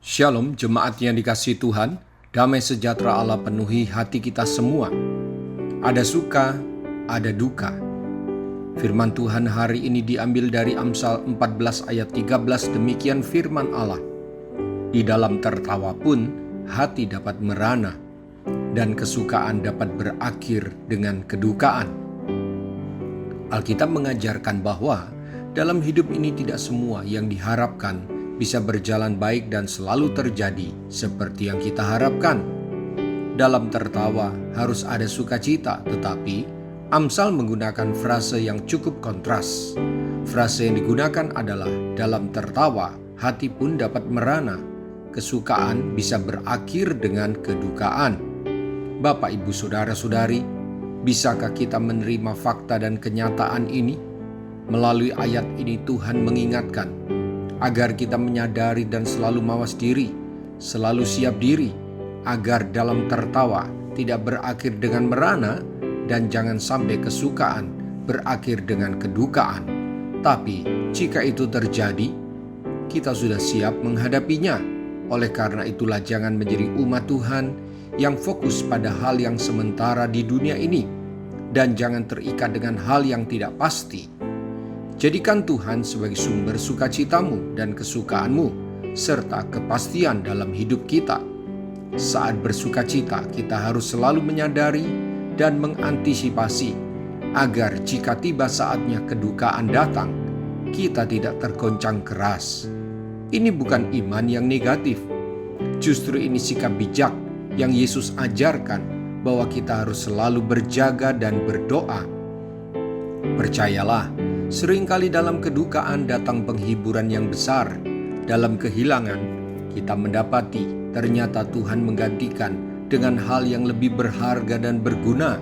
Shalom jemaat yang dikasihi Tuhan, damai sejahtera Allah penuhi hati kita semua. Ada suka, ada duka. Firman Tuhan hari ini diambil dari Amsal 14 ayat 13, demikian firman Allah. Di dalam tertawa pun hati dapat merana, dan kesukaan dapat berakhir dengan kedukaan. Alkitab mengajarkan bahwa dalam hidup ini tidak semua yang diharapkan bisa berjalan baik dan selalu terjadi seperti yang kita harapkan. Dalam tertawa harus ada sukacita, tetapi Amsal menggunakan frase yang cukup kontras. Frase yang digunakan adalah dalam tertawa hati pun dapat merana, kesukaan bisa berakhir dengan kedukaan. Bapak, Ibu, Saudara-saudari, bisakah kita menerima fakta dan kenyataan ini? Melalui ayat ini Tuhan mengingatkan agar kita menyadari dan selalu mawas diri, selalu siap diri, agar dalam tertawa tidak berakhir dengan merana, dan jangan sampai kesukaan berakhir dengan kedukaan. Tapi jika itu terjadi, kita sudah siap menghadapinya. Oleh karena itulah jangan menjadi umat Tuhan yang fokus pada hal yang sementara di dunia ini, dan jangan terikat dengan hal yang tidak pasti. Jadikan Tuhan sebagai sumber sukacitamu dan kesukaanmu, serta kepastian dalam hidup kita. Saat bersukacita, kita harus selalu menyadari dan mengantisipasi, agar jika tiba saatnya kedukaan datang, kita tidak tergoncang keras. Ini bukan iman yang negatif. Justru ini sikap bijak yang Yesus ajarkan, bahwa kita harus selalu berjaga dan berdoa. Percayalah, seringkali dalam kedukaan datang penghiburan yang besar. Dalam kehilangan, kita mendapati ternyata Tuhan menggantikan dengan hal yang lebih berharga dan berguna.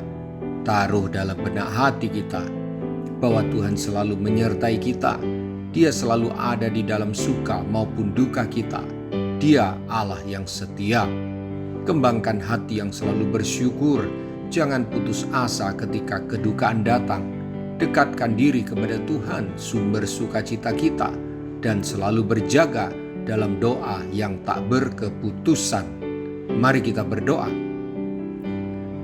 Taruh dalam benak hati kita bahwa Tuhan selalu menyertai kita. Dia selalu ada di dalam suka maupun duka kita. Dia Allah yang setia. Kembangkan hati yang selalu bersyukur. Jangan putus asa ketika kedukaan datang. Dekatkan diri kepada Tuhan, sumber sukacita kita, dan selalu berjaga dalam doa yang tak berkeputusan. Mari kita berdoa.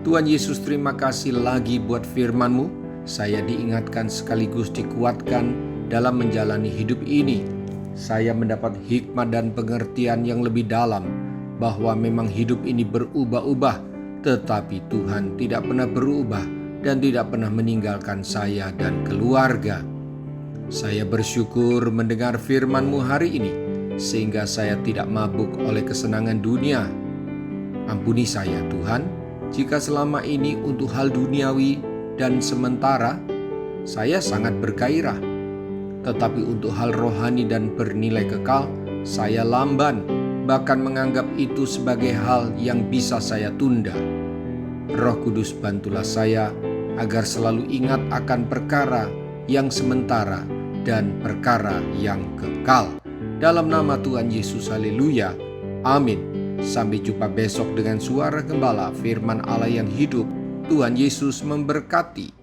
Tuhan Yesus, terima kasih lagi buat firman-Mu. Saya diingatkan sekaligus dikuatkan dalam menjalani hidup ini. Saya mendapat hikmat dan pengertian yang lebih dalam, bahwa memang hidup ini berubah-ubah, tetapi Tuhan tidak pernah berubah dan tidak pernah meninggalkan saya dan keluarga. Saya bersyukur mendengar firman-Mu hari ini, sehingga saya tidak mabuk oleh kesenangan dunia. Ampuni saya Tuhan, jika selama ini untuk hal duniawi dan sementara, saya sangat bergairah. Tetapi untuk hal rohani dan bernilai kekal, saya lamban, bahkan menganggap itu sebagai hal yang bisa saya tunda. Roh Kudus, bantulah saya agar selalu ingat akan perkara yang sementara dan perkara yang kekal. Dalam nama Tuhan Yesus, haleluya, amin. Sampai jumpa besok dengan suara gembala, firman Allah yang hidup. Tuhan Yesus memberkati.